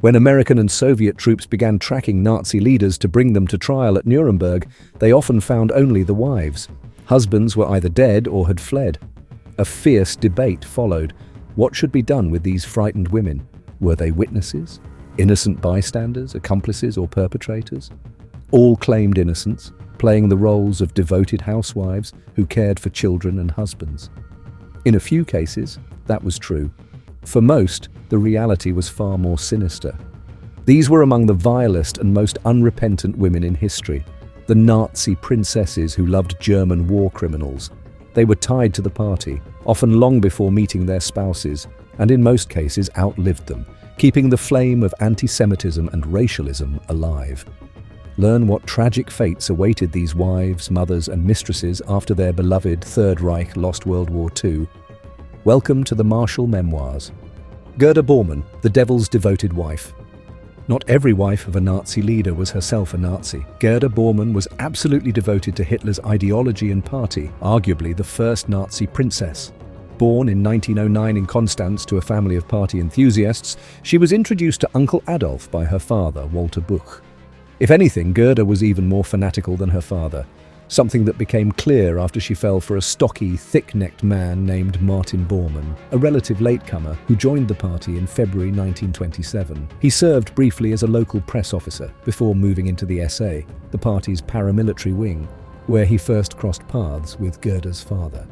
When American and Soviet troops began tracking Nazi leaders to bring them to trial at Nuremberg, they often found only the wives. Husbands were either dead or had fled. A fierce debate followed. What should be done with these frightened women? Were they witnesses? Innocent bystanders, accomplices, or perpetrators? All claimed innocence, playing the roles of devoted housewives who cared for children and husbands. In a few cases, that was true. For most, the reality was far more sinister. These were among the vilest and most unrepentant women in history, the Nazi princesses who loved German war criminals. They were tied to the party, often long before meeting their spouses, and in most cases outlived them, keeping the flame of anti-Semitism and racialism alive. Learn what tragic fates awaited these wives, mothers, and mistresses after their beloved Third Reich lost World War II. Welcome to the Marshall Memoirs. Gerda Bormann, the devil's devoted wife. Not every wife of a Nazi leader was herself a Nazi. Gerda Bormann was absolutely devoted to Hitler's ideology and party, arguably the first Nazi princess. Born in 1909 in Constance to a family of party enthusiasts, she was introduced to Uncle Adolf by her father, Walter Buch. If anything, Gerda was even more fanatical than her father, something that became clear after she fell for a stocky, thick-necked man named Martin Bormann, a relative latecomer who joined the party in February 1927. He served briefly as a local press officer before moving into the SA, the party's paramilitary wing, where he first crossed paths with Gerda's father.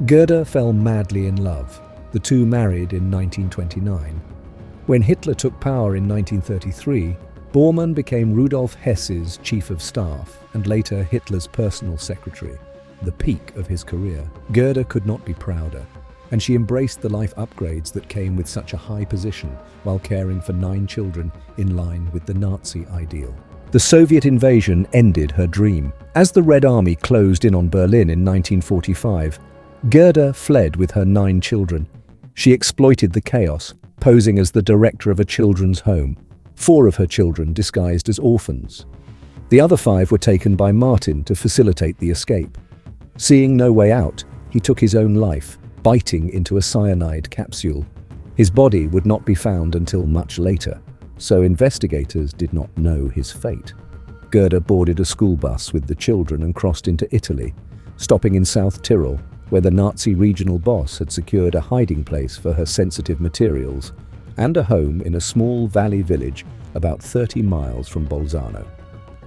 Gerda fell madly in love. The two married in 1929. When Hitler took power in 1933, Bormann became Rudolf Hess's chief of staff and later Hitler's personal secretary, the peak of his career. Gerda could not be prouder, and she embraced the life upgrades that came with such a high position while caring for 9 children in line with the Nazi ideal. The Soviet invasion ended her dream. As the Red Army closed in on Berlin in 1945, Gerda fled with her 9 children. She exploited the chaos, posing as the director of a children's home. 4 of her children disguised as orphans. The other 5 were taken by Martin to facilitate the escape. Seeing no way out, he took his own life, biting into a cyanide capsule. His body would not be found until much later, so investigators did not know his fate. Gerda boarded a school bus with the children and crossed into Italy, stopping in South Tyrol, where the Nazi regional boss had secured a hiding place for her sensitive materials and a home in a small valley village about 30 miles from Bolzano.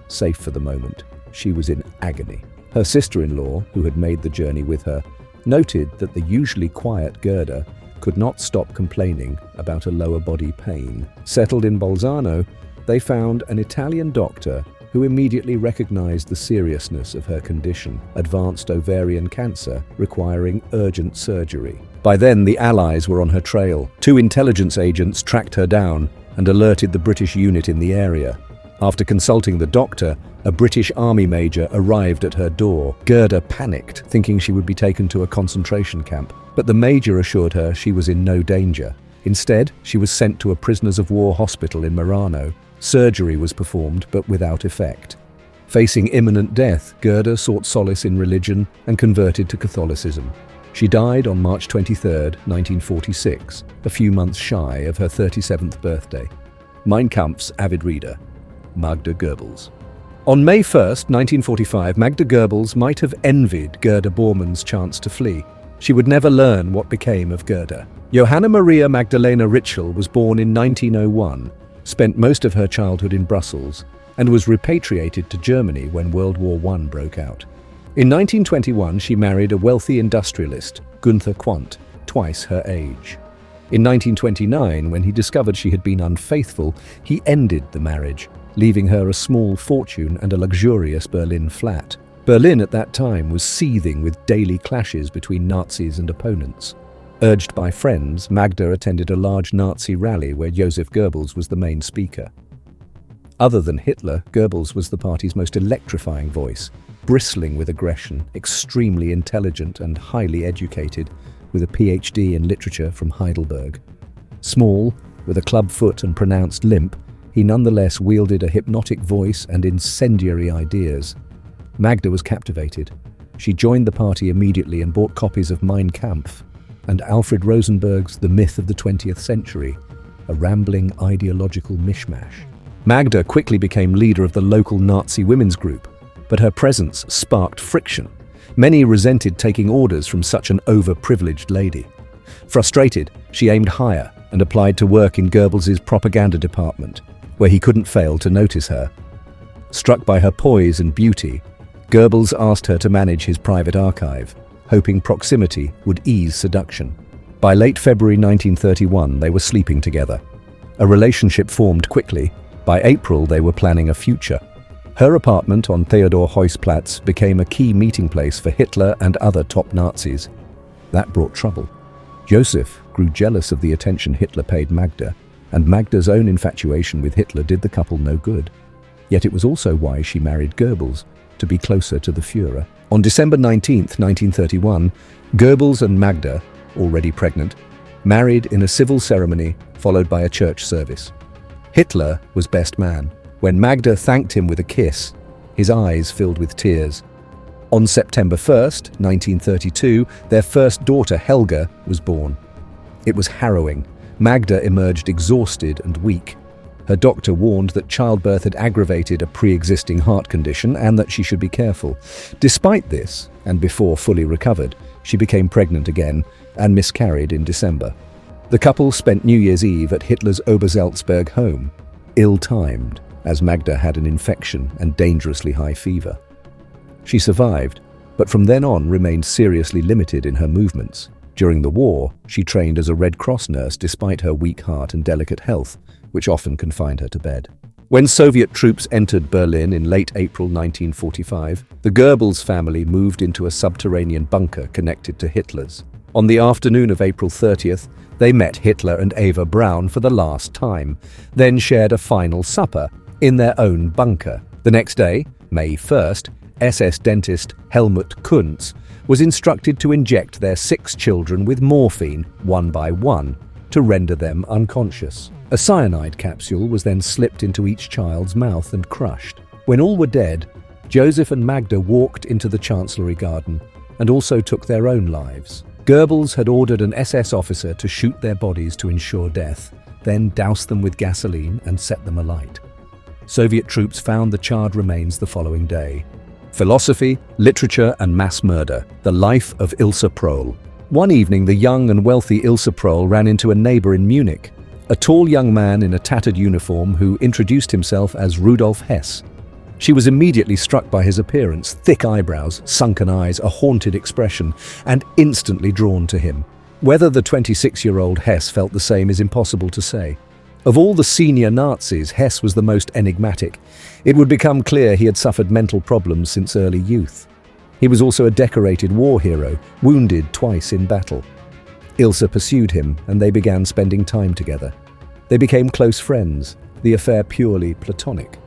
Safe for the moment, she was in agony. Her sister-in-law, who had made the journey with her, noted that the usually quiet Gerda could not stop complaining about a lower body pain. Settled in Bolzano, they found an Italian doctor who immediately recognized the seriousness of her condition, advanced ovarian cancer requiring urgent surgery. By then, the Allies were on her trail. 2 intelligence agents tracked her down and alerted the British unit in the area. After consulting the doctor, a British army major arrived at her door. Gerda panicked, thinking she would be taken to a concentration camp, but the major assured her she was in no danger. Instead, she was sent to a prisoners of war hospital in Merano. Surgery was performed, but without effect. Facing imminent death, Gerda sought solace in religion and converted to Catholicism. She died on March 23, 1946, a few months shy of her 37th birthday. Mein Kampf's avid reader, Magda Goebbels. On May 1, 1945, Magda Goebbels might have envied Gerda Bormann's chance to flee. She would never learn what became of Gerda. Johanna Maria Magdalena Ritschl was born in 1901, spent most of her childhood in Brussels, and was repatriated to Germany when World War I broke out. In 1921, she married a wealthy industrialist, Günther Quandt, twice her age. In 1929, when he discovered she had been unfaithful, he ended the marriage, leaving her a small fortune and a luxurious Berlin flat. Berlin at that time was seething with daily clashes between Nazis and opponents. Urged by friends, Magda attended a large Nazi rally where Joseph Goebbels was the main speaker. Other than Hitler, Goebbels was the party's most electrifying voice, bristling with aggression, extremely intelligent and highly educated, with a PhD in literature from Heidelberg. Small, with a club foot and pronounced limp, he nonetheless wielded a hypnotic voice and incendiary ideas. Magda was captivated. She joined the party immediately and bought copies of Mein Kampf and Alfred Rosenberg's The Myth of the 20th Century, a rambling ideological mishmash. Magda quickly became leader of the local Nazi women's group, but her presence sparked friction. Many resented taking orders from such an overprivileged lady. Frustrated, she aimed higher and applied to work in Goebbels's propaganda department, where he couldn't fail to notice her. Struck by her poise and beauty, Goebbels asked her to manage his private archive, hoping proximity would ease seduction. By late February 1931, they were sleeping together. A relationship formed quickly. By April, they were planning a future. Her apartment on Theodor-Heuss-Platz became a key meeting place for Hitler and other top Nazis. That brought trouble. Joseph grew jealous of the attention Hitler paid Magda, and Magda's own infatuation with Hitler did the couple no good. Yet it was also why she married Goebbels, to be closer to the Führer. On December 19, 1931, Goebbels and Magda, already pregnant, married in a civil ceremony followed by a church service. Hitler was best man. When Magda thanked him with a kiss, his eyes filled with tears. On September 1st, 1932, their first daughter, Helga, was born. It was harrowing. Magda emerged exhausted and weak. Her doctor warned that childbirth had aggravated a pre-existing heart condition and that she should be careful. Despite this, and before fully recovered, she became pregnant again and miscarried in December. The couple spent New Year's Eve at Hitler's Obersalzberg home, ill-timed, as Magda had an infection and dangerously high fever. She survived, but from then on remained seriously limited in her movements. During the war, she trained as a Red Cross nurse despite her weak heart and delicate health, which often confined her to bed. When Soviet troops entered Berlin in late April 1945, the Goebbels family moved into a subterranean bunker connected to Hitler's. On the afternoon of April 30th, they met Hitler and Eva Braun for the last time, then shared a final supper in their own bunker. The next day, May 1st, SS dentist Helmut Kuntz was instructed to inject their 6 children with morphine, one by one, to render them unconscious. A cyanide capsule was then slipped into each child's mouth and crushed. When all were dead, Joseph and Magda walked into the Chancellery garden and also took their own lives. Goebbels had ordered an SS officer to shoot their bodies to ensure death, then douse them with gasoline and set them alight. Soviet troops found the charred remains the following day. Philosophy, literature and mass murder, the life of Ilse Proll. One evening, the young and wealthy Ilse Proll ran into a neighbor in Munich, a tall young man in a tattered uniform who introduced himself as Rudolf Hess. She was immediately struck by his appearance, thick eyebrows, sunken eyes, a haunted expression, and instantly drawn to him. Whether the 26-year-old Hess felt the same is impossible to say. Of all the senior Nazis, Hess was the most enigmatic. It would become clear he had suffered mental problems since early youth. He was also a decorated war hero, wounded twice in battle. Ilse pursued him, and they began spending time together. They became close friends, the affair purely platonic.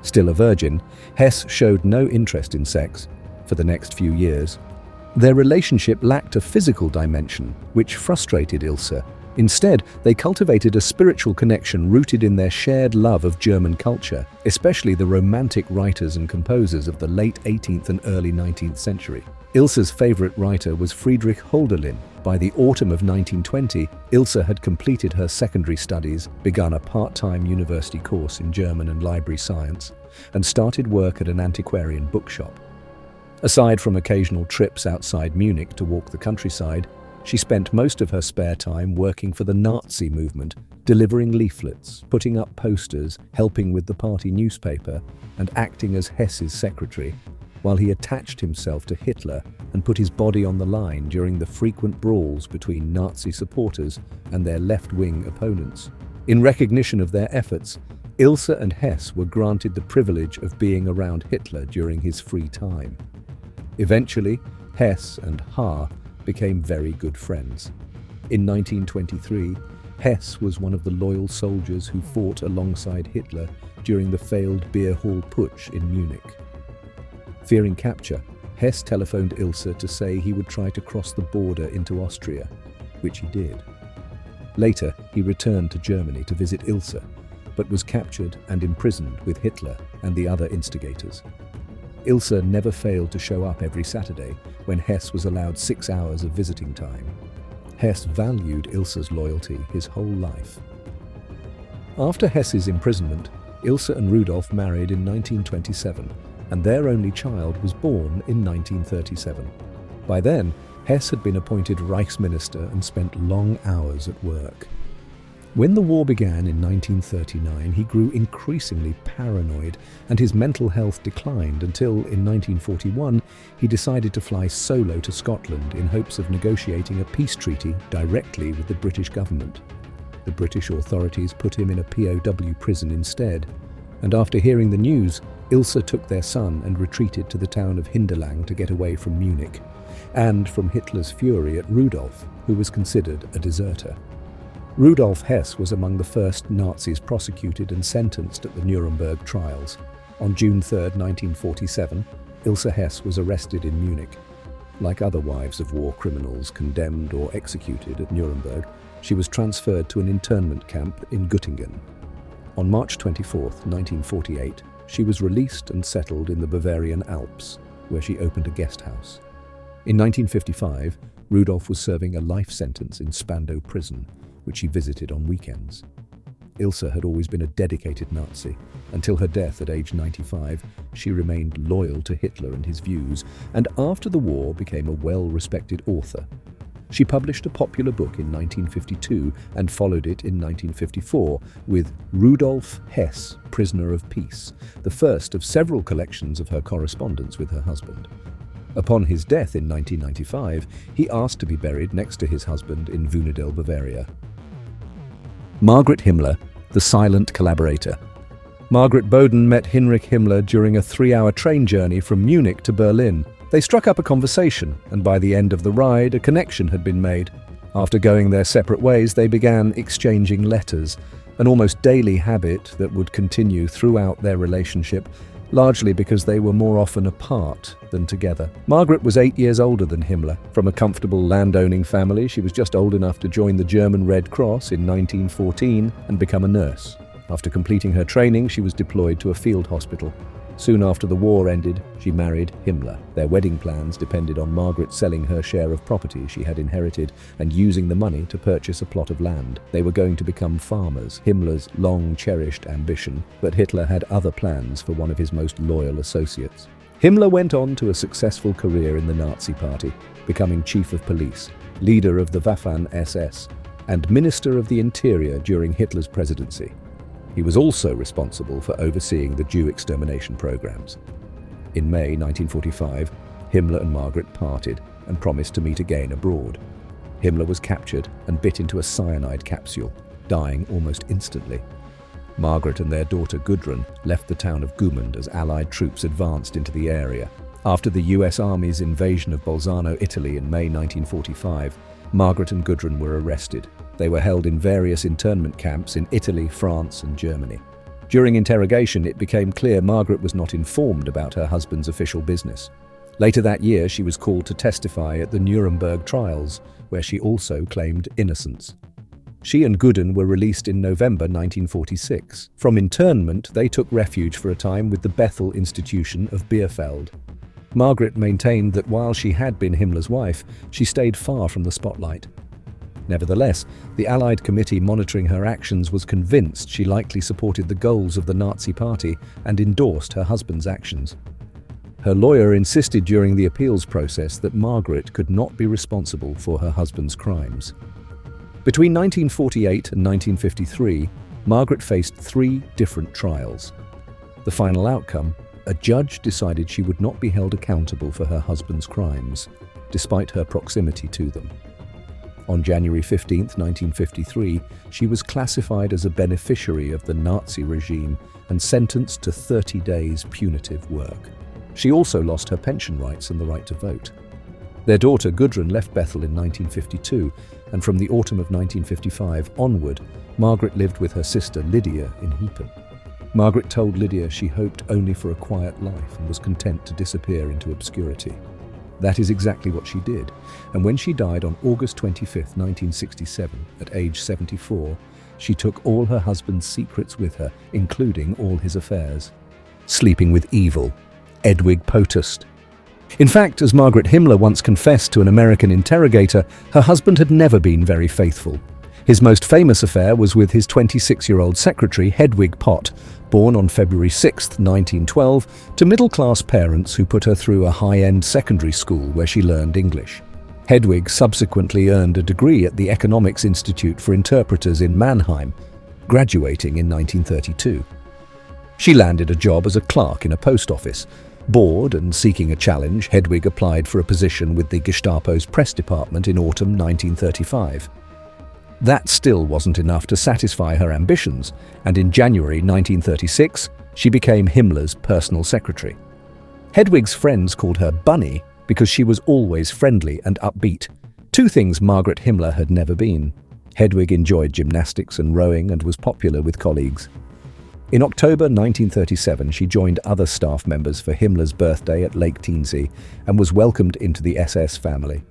Still a virgin, Hess showed no interest in sex for the next few years. Their relationship lacked a physical dimension, which frustrated Ilse. Instead, they cultivated a spiritual connection rooted in their shared love of German culture, especially the romantic writers and composers of the late 18th and early 19th century. Ilse's favorite writer was Friedrich Hölderlin. By the autumn of 1920, Ilse had completed her secondary studies, begun a part-time university course in German and library science, and started work at an antiquarian bookshop. Aside from occasional trips outside Munich to walk the countryside, she spent most of her spare time working for the Nazi movement, delivering leaflets, putting up posters, helping with the party newspaper, and acting as Hess's secretary, while he attached himself to Hitler and put his body on the line during the frequent brawls between Nazi supporters and their left-wing opponents. In recognition of their efforts, Ilse and Hess were granted the privilege of being around Hitler during his free time. Eventually, Hess and Haar became very good friends. In 1923, Hess was one of the loyal soldiers who fought alongside Hitler during the failed beer hall putsch in Munich. Fearing capture, Hess telephoned Ilse to say he would try to cross the border into Austria, which he did. Later, he returned to Germany to visit Ilse, but was captured and imprisoned with Hitler and the other instigators. Ilse never failed to show up every Saturday when Hess was allowed 6 hours of visiting time. Hess valued Ilse's loyalty his whole life. After Hess's imprisonment, Ilse and Rudolf married in 1927, and their only child was born in 1937. By then, Hess had been appointed Reichsminister and spent long hours at work. When the war began in 1939, he grew increasingly paranoid, and his mental health declined until, in 1941, he decided to fly solo to Scotland in hopes of negotiating a peace treaty directly with the British government. The British authorities put him in a POW prison instead, and after hearing the news, Ilse took their son and retreated to the town of Hinterland to get away from Munich, and from Hitler's fury at Rudolf, who was considered a deserter. Rudolf Hess was among the first Nazis prosecuted and sentenced at the Nuremberg trials. On June 3, 1947, Ilse Hess was arrested in Munich. Like other wives of war criminals condemned or executed at Nuremberg, she was transferred to an internment camp in Göttingen. On March 24, 1948, she was released and settled in the Bavarian Alps, where she opened a guest house. In 1955, Rudolf was serving a life sentence in Spandau prison, which he visited on weekends. Ilse had always been a dedicated Nazi. Until her death at age 95, she remained loyal to Hitler and his views, and after the war became a well-respected author. She published a popular book in 1952 and followed it in 1954 with Rudolf Hess, Prisoner of Peace, the first of several collections of her correspondence with her husband. Upon his death in 1995, he asked to be buried next to his husband in Wunedel, Bavaria. Margaret Himmler, the silent collaborator. Margaret Boden met Heinrich Himmler during a 3-hour train journey from Munich to Berlin. They struck up a conversation, and by the end of the ride, a connection had been made. After going their separate ways, they began exchanging letters, an almost daily habit that would continue throughout their relationship, largely because they were more often apart than together. Margaret was 8 years older than Himmler. From a comfortable landowning family, she was just old enough to join the German Red Cross in 1914 and become a nurse. After completing her training, she was deployed to a field hospital. Soon after the war ended, she married Himmler. Their wedding plans depended on Margaret selling her share of property she had inherited and using the money to purchase a plot of land. They were going to become farmers, Himmler's long-cherished ambition, but Hitler had other plans for one of his most loyal associates. Himmler went on to a successful career in the Nazi Party, becoming chief of police, leader of the Waffen-SS, and Minister of the Interior during Hitler's presidency. He was also responsible for overseeing the Jew extermination programs. In May 1945, Himmler and Margaret parted and promised to meet again abroad. Himmler was captured and bit into a cyanide capsule, dying almost instantly. Margaret and their daughter Gudrun left the town of Gumund as Allied troops advanced into the area. After the US Army's invasion of Bolzano, Italy in May 1945, Margaret and Gudrun were arrested. They were held in various internment camps in Italy, France, and Germany. During interrogation, it became clear Margaret was not informed about her husband's official business. Later that year, she was called to testify at the Nuremberg trials, where she also claimed innocence. She and Gudrun were released in November 1946. From internment, they took refuge for a time with the Bethel Institution of Bierfeld. Margaret maintained that while she had been Himmler's wife, she stayed far from the spotlight. Nevertheless, the Allied committee monitoring her actions was convinced she likely supported the goals of the Nazi Party and endorsed her husband's actions. Her lawyer insisted during the appeals process that Margaret could not be responsible for her husband's crimes. Between 1948 and 1953, Margaret faced 3 different trials. The final outcome: a judge decided she would not be held accountable for her husband's crimes, despite her proximity to them. On January 15, 1953, she was classified as a beneficiary of the Nazi regime and sentenced to 30 days punitive work. She also lost her pension rights and the right to vote. Their daughter Gudrun left Bethel in 1952, and from the autumn of 1955 onward, Margaret lived with her sister Lydia in Heapen. Margaret told Lydia she hoped only for a quiet life and was content to disappear into obscurity. That is exactly what she did, and when she died on August 25, 1967, at age 74, she took all her husband's secrets with her, including all his affairs. Sleeping with evil. Edwig Potust. In fact, as Margaret Himmler once confessed to an American interrogator, her husband had never been very faithful. His most famous affair was with his 26-year-old secretary, Hedwig Pott, born on February 6, 1912, to middle-class parents who put her through a high-end secondary school where she learned English. Hedwig subsequently earned a degree at the Economics Institute for Interpreters in Mannheim, graduating in 1932. She landed a job as a clerk in a post office. Bored and seeking a challenge, Hedwig applied for a position with the Gestapo's press department in autumn 1935. That still wasn't enough to satisfy her ambitions, and in January 1936, she became Himmler's personal secretary. Hedwig's friends called her Bunny because she was always friendly and upbeat, two things Margaret Himmler had never been. Hedwig enjoyed gymnastics and rowing and was popular with colleagues. In October 1937, she joined other staff members for Himmler's birthday at Lake Teensee and was welcomed into the SS family.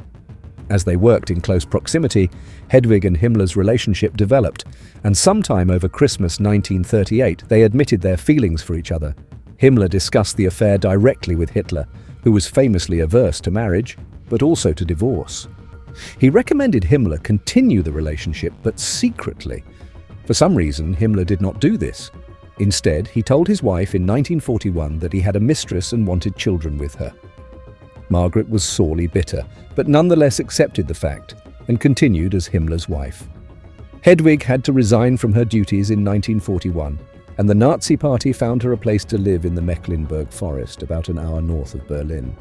As they worked in close proximity, Hedwig and Himmler's relationship developed, and sometime over Christmas 1938, they admitted their feelings for each other. Himmler discussed the affair directly with Hitler, who was famously averse to marriage, but also to divorce. He recommended Himmler continue the relationship, but secretly. For some reason, Himmler did not do this. Instead, he told his wife in 1941 that he had a mistress and wanted children with her. Margaret was sorely bitter, but nonetheless accepted the fact and continued as Himmler's wife. Hedwig had to resign from her duties in 1941, and the Nazi Party found her a place to live in the Mecklenburg Forest, about an hour north of Berlin.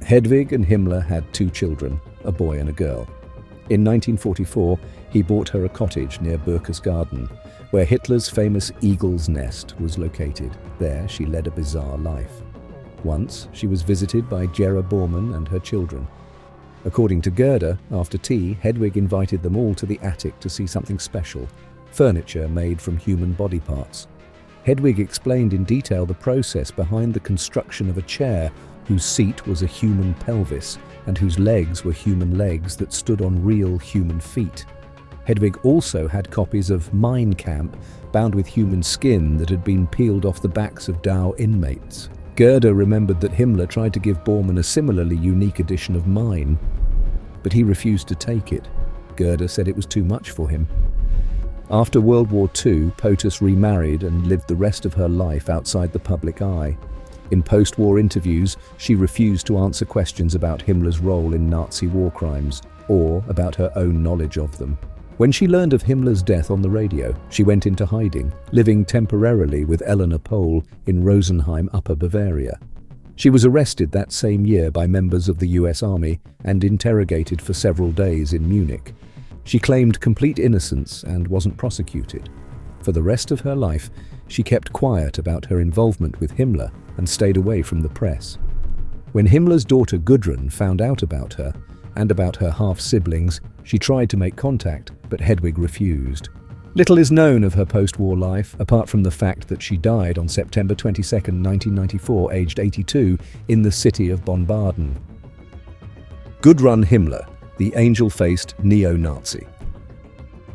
Hedwig and Himmler had two children, a boy and a girl. In 1944, he bought her a cottage near Berchtesgaden, where Hitler's famous Eagle's Nest was located. There, she led a bizarre life. Once, she was visited by Gera Bormann and her children. According to Gerda, after tea, Hedwig invited them all to the attic to see something special, furniture made from human body parts. Hedwig explained in detail the process behind the construction of a chair whose seat was a human pelvis and whose legs were human legs that stood on real human feet. Hedwig also had copies of Mein Kampf bound with human skin that had been peeled off the backs of Dau inmates. Gerda remembered that Himmler tried to give Bormann a similarly unique edition of Mein, but he refused to take it. Gerda said it was too much for him. After World War II, POTUS remarried and lived the rest of her life outside the public eye. In post-war interviews, she refused to answer questions about Himmler's role in Nazi war crimes or about her own knowledge of them. When she learned of Himmler's death on the radio, she went into hiding, living temporarily with Eleanor Pohl in Rosenheim, Upper Bavaria. She was arrested that same year by members of the US Army and interrogated for several days in Munich. She claimed complete innocence and wasn't prosecuted. For the rest of her life, she kept quiet about her involvement with Himmler and stayed away from the press. When Himmler's daughter Gudrun found out about her and about her half-siblings, she tried to make contact, but Hedwig refused. Little is known of her post-war life, apart from the fact that she died on September 22, 1994, aged 82, in the city of Bonn-Baden. Gudrun Himmler, the angel-faced neo-Nazi.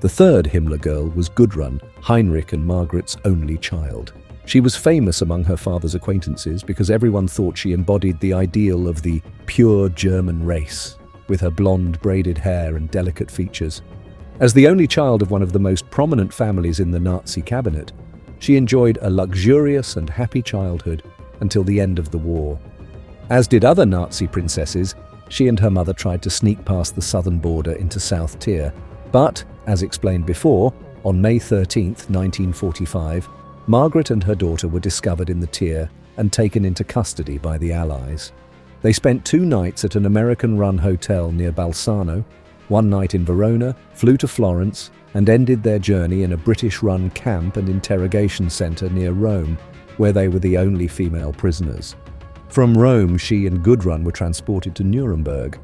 The third Himmler girl was Gudrun, Heinrich and Margaret's only child. She was famous among her father's acquaintances because everyone thought she embodied the ideal of the pure German race, with her blonde braided hair and delicate features. As the only child of one of the most prominent families in the Nazi cabinet, she enjoyed a luxurious and happy childhood until the end of the war. As did other Nazi princesses, she and her mother tried to sneak past the southern border into South Tyr. But, as explained before, on May 13, 1945, Margaret and her daughter were discovered in the Tyr and taken into custody by the Allies. They spent 2 nights at an American-run hotel near Balsano, 1 night in Verona, flew to Florence, and ended their journey in a British-run camp and interrogation center near Rome, where they were the only female prisoners. From Rome, she and Gudrun were transported to Nuremberg.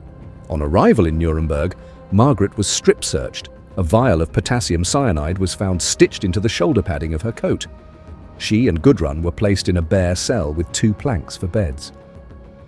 On arrival in Nuremberg, Margaret was strip-searched. A vial of potassium cyanide was found stitched into the shoulder padding of her coat. She and Gudrun were placed in a bare cell with 2 planks for beds.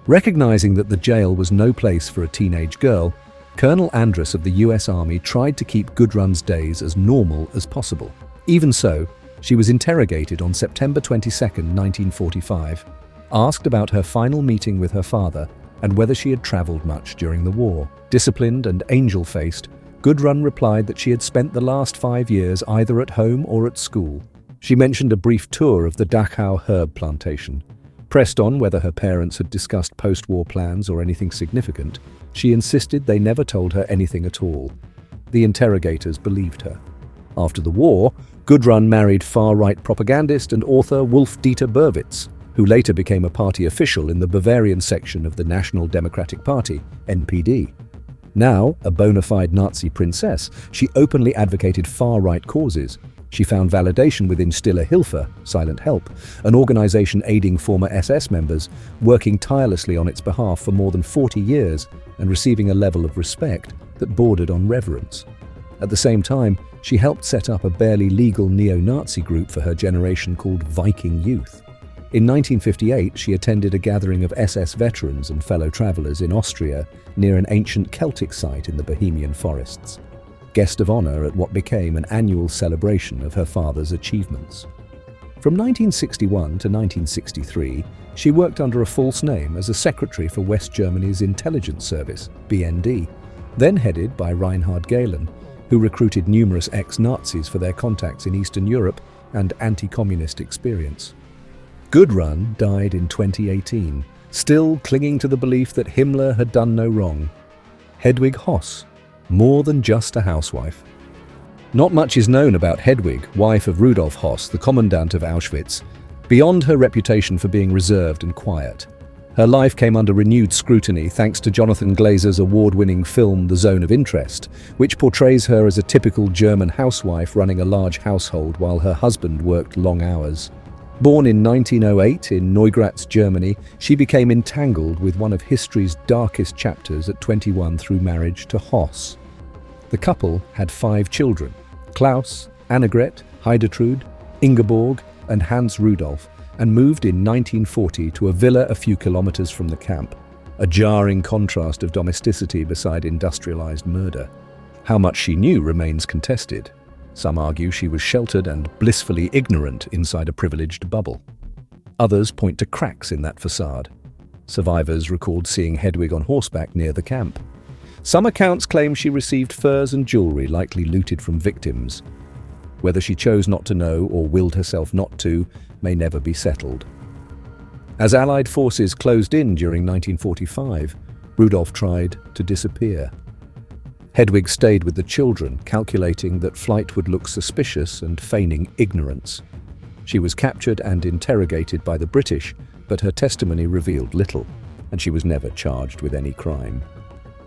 Recognizing that the jail was no place for a teenage girl, Colonel Andrus of the US Army tried to keep Gudrun's days as normal as possible. Even so, she was interrogated on September 22, 1945, asked about her final meeting with her father and whether she had traveled much during the war. Disciplined and angel-faced, Gudrun replied that she had spent the last 5 years either at home or at school. She mentioned a brief tour of the Dachau herb plantation. Pressed on whether her parents had discussed post-war plans or anything significant, she insisted they never told her anything at all. The interrogators believed her. After the war, Gudrun married far-right propagandist and author Wolf-Dieter Berwitz, who later became a party official in the Bavarian section of the National Democratic Party, NPD. Now, a bona fide Nazi princess, she openly advocated far-right causes. She found validation within Stille Hilfe, Silent Help, an organization aiding former SS members, working tirelessly on its behalf for more than 40 years and receiving a level of respect that bordered on reverence. At the same time, she helped set up a barely legal neo-Nazi group for her generation called Viking Youth. In 1958, she attended a gathering of SS veterans and fellow travelers in Austria near an ancient Celtic site in the Bohemian forests. Guest of honor at what became an annual celebration of her father's achievements. From 1961 to 1963, she worked under a false name as a secretary for West Germany's intelligence service, BND, then headed by Reinhard Gehlen, who recruited numerous ex-Nazis for their contacts in Eastern Europe and anti-communist experience. Gudrun died in 2018, still clinging to the belief that Himmler had done no wrong. Hedwig Hoss, more than just a housewife. Not much is known about Hedwig, wife of Rudolf Hoss, the commandant of Auschwitz, beyond her reputation for being reserved and quiet. Her life came under renewed scrutiny thanks to Jonathan Glazer's award-winning film The Zone of Interest, which portrays her as a typical German housewife running a large household while her husband worked long hours. Born in 1908 in Neugratz, Germany, she became entangled with one of history's darkest chapters at 21 through marriage to Hoss. The couple had 5 children: Klaus, Annegret, Heidertrude, Ingeborg, and Hans Rudolf, and moved in 1940 to a villa a few kilometers from the camp, a jarring contrast of domesticity beside industrialized murder. How much she knew remains contested. Some argue she was sheltered and blissfully ignorant inside a privileged bubble. Others point to cracks in that facade. Survivors recalled seeing Hedwig on horseback near the camp. Some accounts claim she received furs and jewelry likely looted from victims. Whether she chose not to know or willed herself not to may never be settled. As Allied forces closed in during 1945, Rudolf tried to disappear. Hedwig stayed with the children, calculating that flight would look suspicious and feigning ignorance. She was captured and interrogated by the British, but her testimony revealed little, and she was never charged with any crime.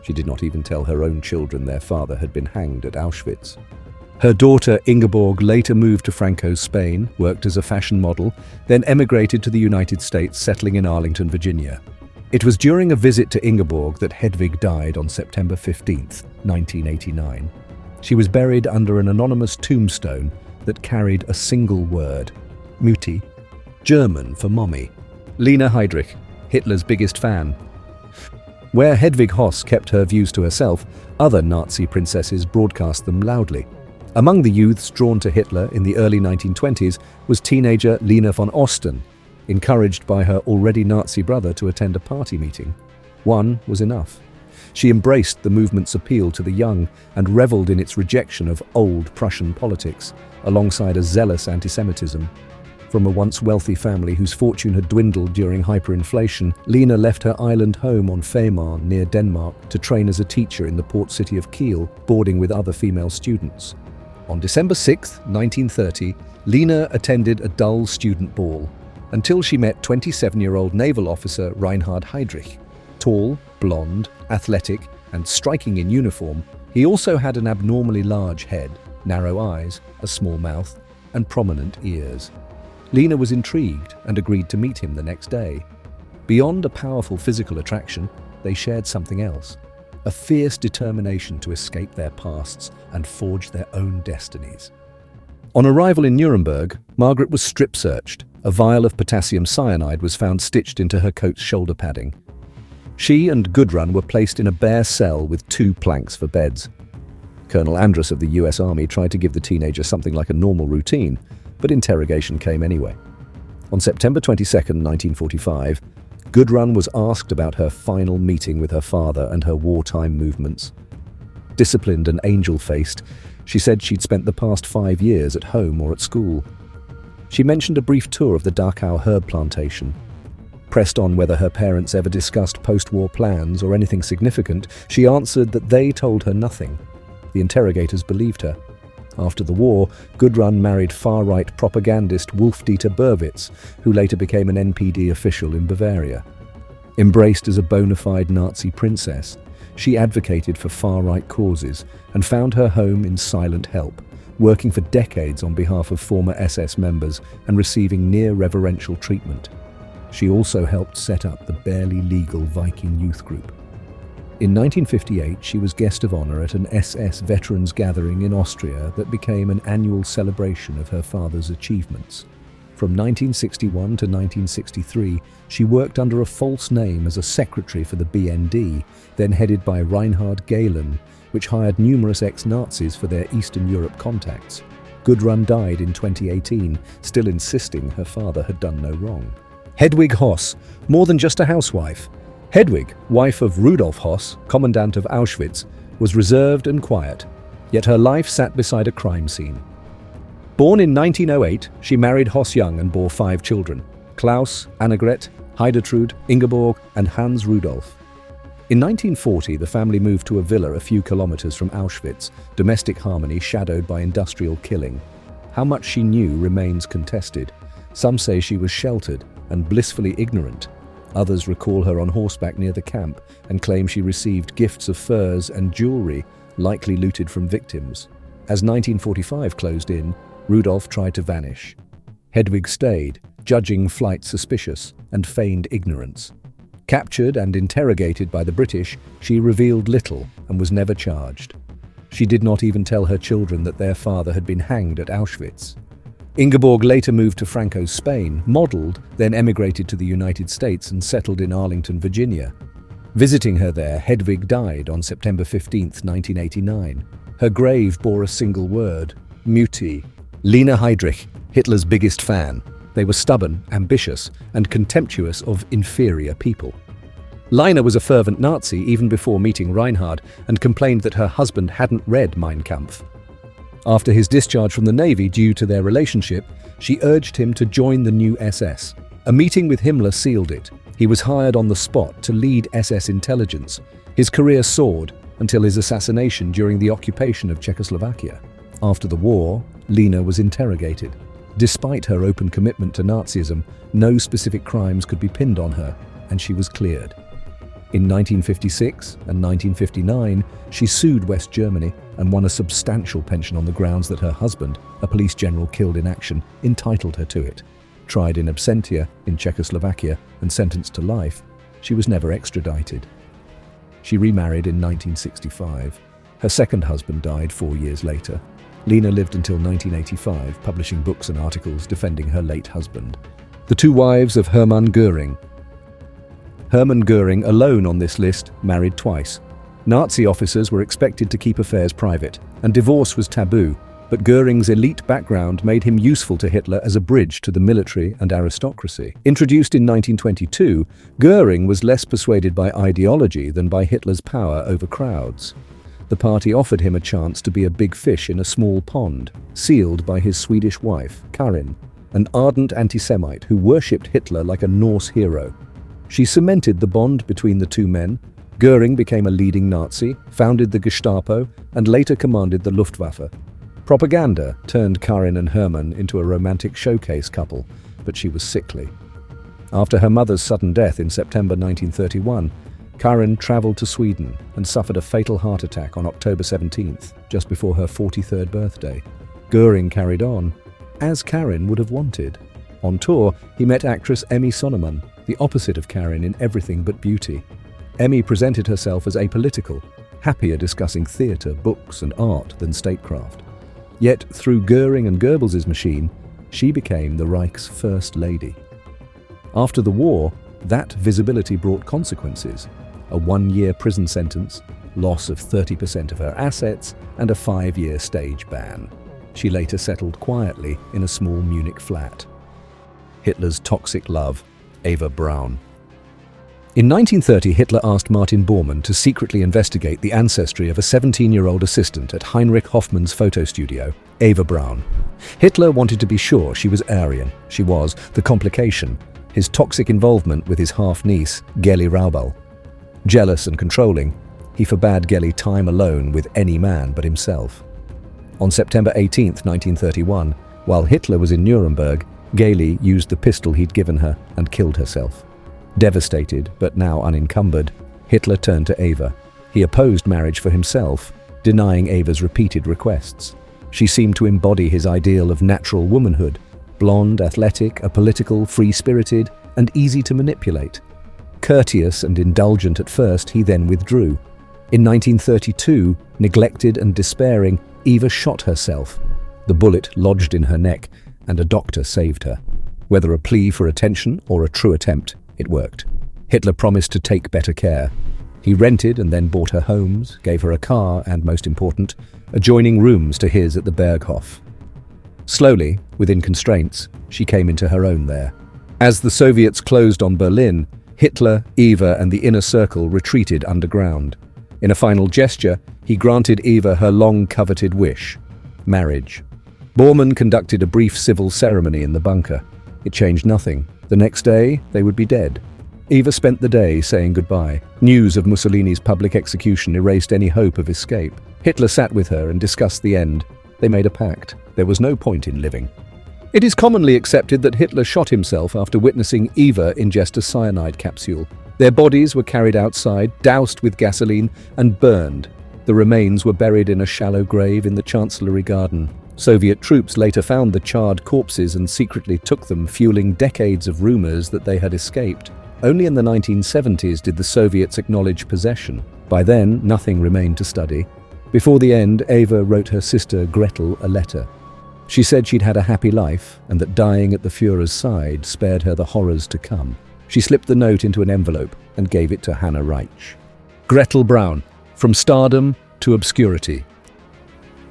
She did not even tell her own children their father had been hanged at Auschwitz. Her daughter Ingeborg later moved to Franco's Spain, worked as a fashion model, then emigrated to the United States, settling in Arlington, Virginia. It was during a visit to Ingeborg that Hedwig died on September 15, 1989. She was buried under an anonymous tombstone that carried a single word: Mutti, German for mommy. Lena Heydrich, Hitler's biggest fan. Where Hedwig Hoss kept her views to herself, other Nazi princesses broadcast them loudly. Among the youths drawn to Hitler in the early 1920s was teenager Lena von Osten, encouraged by her already Nazi brother to attend a party meeting. One was enough. She embraced the movement's appeal to the young and reveled in its rejection of old Prussian politics, alongside a zealous anti-Semitism. From a once wealthy family whose fortune had dwindled during hyperinflation, Lena left her island home on Fehmarn near Denmark to train as a teacher in the port city of Kiel, boarding with other female students. On December 6, 1930, Lena attended a dull student ball, until she met 27-year-old naval officer Reinhard Heydrich. Tall, blonde, athletic, and striking in uniform, he also had an abnormally large head, narrow eyes, a small mouth, and prominent ears. Lena was intrigued and agreed to meet him the next day. Beyond a powerful physical attraction, they shared something else: a fierce determination to escape their pasts and forge their own destinies. On arrival in Nuremberg, Margaret was strip-searched. A vial of potassium cyanide was found stitched into her coat's shoulder padding. She and Gudrun were placed in a bare cell with 2 planks for beds. Colonel Andrus of the US Army tried to give the teenager something like a normal routine, but interrogation came anyway. On September 22, 1945, Gudrun was asked about her final meeting with her father and her wartime movements. Disciplined and angel-faced, she said she'd spent the past 5 years at home or at school. She mentioned a brief tour of the Dachau herb plantation. Pressed on whether her parents ever discussed post-war plans or anything significant, she answered that they told her nothing. The interrogators believed her. After the war, Gudrun married far-right propagandist Wolf-Dieter Berwitz, who later became an NPD official in Bavaria. Embraced as a bona fide Nazi princess, she advocated for far-right causes and found her home in silent help, working for decades on behalf of former SS members and receiving near-reverential treatment. She also helped set up the barely legal Viking youth group. In 1958, she was guest of honor at an SS veterans gathering in Austria that became an annual celebration of her father's achievements. From 1961 to 1963, she worked under a false name as a secretary for the BND, then headed by Reinhard Gehlen, which hired numerous ex-Nazis for their Eastern Europe contacts. Gudrun died in 2018, still insisting her father had done no wrong. Hedwig Hoss, more than just a housewife. Hedwig, wife of Rudolf Hoss, commandant of Auschwitz, was reserved and quiet, yet her life sat beside a crime scene. Born in 1908, she married Hoss Young and bore 5 children: Klaus, Annegret, Heidertrude, Ingeborg, and Hans Rudolf. In 1940, the family moved to a villa a few kilometers from Auschwitz, domestic harmony shadowed by industrial killing. How much she knew remains contested. Some say she was sheltered and blissfully ignorant. Others recall her on horseback near the camp and claim she received gifts of furs and jewelry, likely looted from victims. As 1945 closed in, Rudolf tried to vanish. Hedwig stayed, judging flight suspicious, and feigned ignorance. Captured and interrogated by the British, she revealed little and was never charged. She did not even tell her children that their father had been hanged at Auschwitz. Ingeborg later moved to Franco's Spain, modeled, then emigrated to the United States and settled in Arlington, Virginia. Visiting her there, Hedwig died on September 15, 1989. Her grave bore a single word: Mutti. Lena Heydrich, Hitler's biggest fan. They were stubborn, ambitious, and contemptuous of inferior people. Lina was a fervent Nazi even before meeting Reinhard and complained that her husband hadn't read Mein Kampf. After his discharge from the Navy due to their relationship, she urged him to join the new SS. A meeting with Himmler sealed it. He was hired on the spot to lead SS intelligence. His career soared until his assassination during the occupation of Czechoslovakia. After the war, Lena was interrogated. Despite her open commitment to Nazism, no specific crimes could be pinned on her, and she was cleared. In 1956 and 1959, she sued West Germany and won a substantial pension on the grounds that her husband, a police general killed in action, entitled her to it. Tried in absentia in Czechoslovakia and sentenced to life, she was never extradited. She remarried in 1965. Her second husband died 4 years later. Lena lived until 1985, publishing books and articles defending her late husband. The 2 wives of Hermann Göring. Hermann Göring, alone on this list, married twice. Nazi officers were expected to keep affairs private, and divorce was taboo, but Göring's elite background made him useful to Hitler as a bridge to the military and aristocracy. Introduced in 1922, Göring was less persuaded by ideology than by Hitler's power over crowds. The party offered him a chance to be a big fish in a small pond, sealed by his Swedish wife, Karin, an ardent anti-Semite who worshipped Hitler like a Norse hero. She cemented the bond between the 2 men. Göring became a leading Nazi, founded the Gestapo, and later commanded the Luftwaffe. Propaganda turned Karin and Hermann into a romantic showcase couple, but she was sickly. After her mother's sudden death in September 1931, Karin traveled to Sweden and suffered a fatal heart attack on October 17th, just before her 43rd birthday. Göring carried on, as Karin would have wanted. On tour, he met actress Emmy Sonnemann, the opposite of Karin in everything but beauty. Emmy presented herself as apolitical, happier discussing theatre, books, and art than statecraft. Yet, through Göring and Goebbels' machine, she became the Reich's first lady. After the war, that visibility brought consequences: a 1-year prison sentence, loss of 30% of her assets, and a 5-year stage ban. She later settled quietly in a small Munich flat. Hitler's toxic love, Eva Braun. In 1930, Hitler asked Martin Bormann to secretly investigate the ancestry of a 17-year-old assistant at Heinrich Hoffmann's photo studio, Eva Braun. Hitler wanted to be sure she was Aryan. She was. The complication: his toxic involvement with his half-niece, Geli Raubal. Jealous and controlling, he forbade Geli time alone with any man but himself. On September 18, 1931, while Hitler was in Nuremberg, Geli used the pistol he'd given her and killed herself. Devastated, but now unencumbered, Hitler turned to Eva. He opposed marriage for himself, denying Eva's repeated requests. She seemed to embody his ideal of natural womanhood: blonde, athletic, apolitical, free-spirited, and easy to manipulate. Courteous and indulgent at first, he then withdrew. In 1932, neglected and despairing, Eva shot herself. The bullet lodged in her neck, and a doctor saved her. Whether a plea for attention or a true attempt, it worked. Hitler promised to take better care. He rented and then bought her homes, gave her a car, and, most important, adjoining rooms to his at the Berghof. Slowly, within constraints, she came into her own there. As the Soviets closed on Berlin, Hitler, Eva, and the inner circle retreated underground. In a final gesture, he granted Eva her long-coveted wish: marriage. Bormann conducted a brief civil ceremony in the bunker. It changed nothing. The next day, they would be dead. Eva spent the day saying goodbye. News of Mussolini's public execution erased any hope of escape. Hitler sat with her and discussed the end. They made a pact. There was no point in living. It is commonly accepted that Hitler shot himself after witnessing Eva ingest a cyanide capsule. Their bodies were carried outside, doused with gasoline, and burned. The remains were buried in a shallow grave in the Chancellery Garden. Soviet troops later found the charred corpses and secretly took them, fueling decades of rumors that they had escaped. Only in the 1970s did the Soviets acknowledge possession. By then, nothing remained to study. Before the end, Eva wrote her sister Gretel a letter. She said she'd had a happy life and that dying at the Führer's side spared her the horrors to come. She slipped the note into an envelope and gave it to Hannah Reich. Gretel Braun, from stardom to obscurity.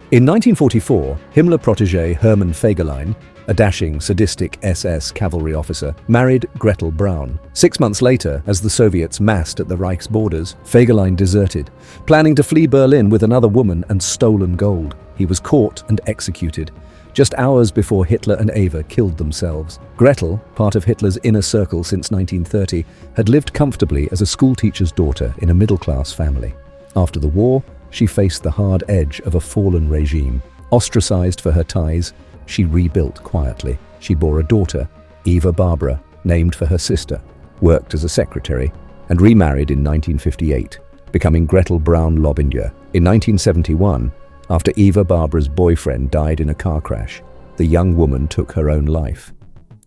In 1944, Himmler protégé Hermann Fegelein, a dashing, sadistic SS cavalry officer, married Gretel Braun. 6 months later, as the Soviets massed at the Reich's borders, Fegelein deserted, planning to flee Berlin with another woman and stolen gold. He was caught and executed, just hours before Hitler and Eva killed themselves. Gretel, part of Hitler's inner circle since 1930, had lived comfortably as a schoolteacher's daughter in a middle-class family. After the war, she faced the hard edge of a fallen regime. Ostracized for her ties, she rebuilt quietly. She bore a daughter, Eva Barbara, named for her sister, worked as a secretary, and remarried in 1958, becoming Gretel Braun Lobinger. In 1971, after Eva Barbara's boyfriend died in a car crash, the young woman took her own life.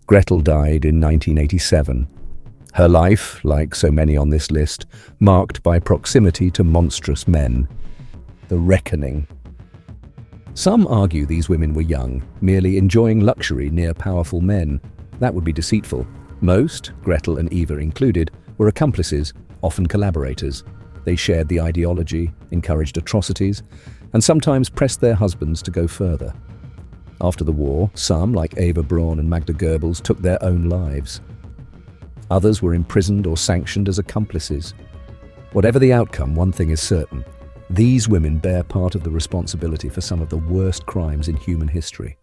Gretel died in 1987. Her life, like so many on this list, marked by proximity to monstrous men. The reckoning. Some argue these women were young, merely enjoying luxury near powerful men. That would be deceitful. Most, Gretel and Eva included, were accomplices, often collaborators. They shared the ideology, encouraged atrocities, and sometimes pressed their husbands to go further. After the war, some, like Eva Braun and Magda Goebbels, took their own lives. Others were imprisoned or sanctioned as accomplices. Whatever the outcome, one thing is certain: these women bear part of the responsibility for some of the worst crimes in human history.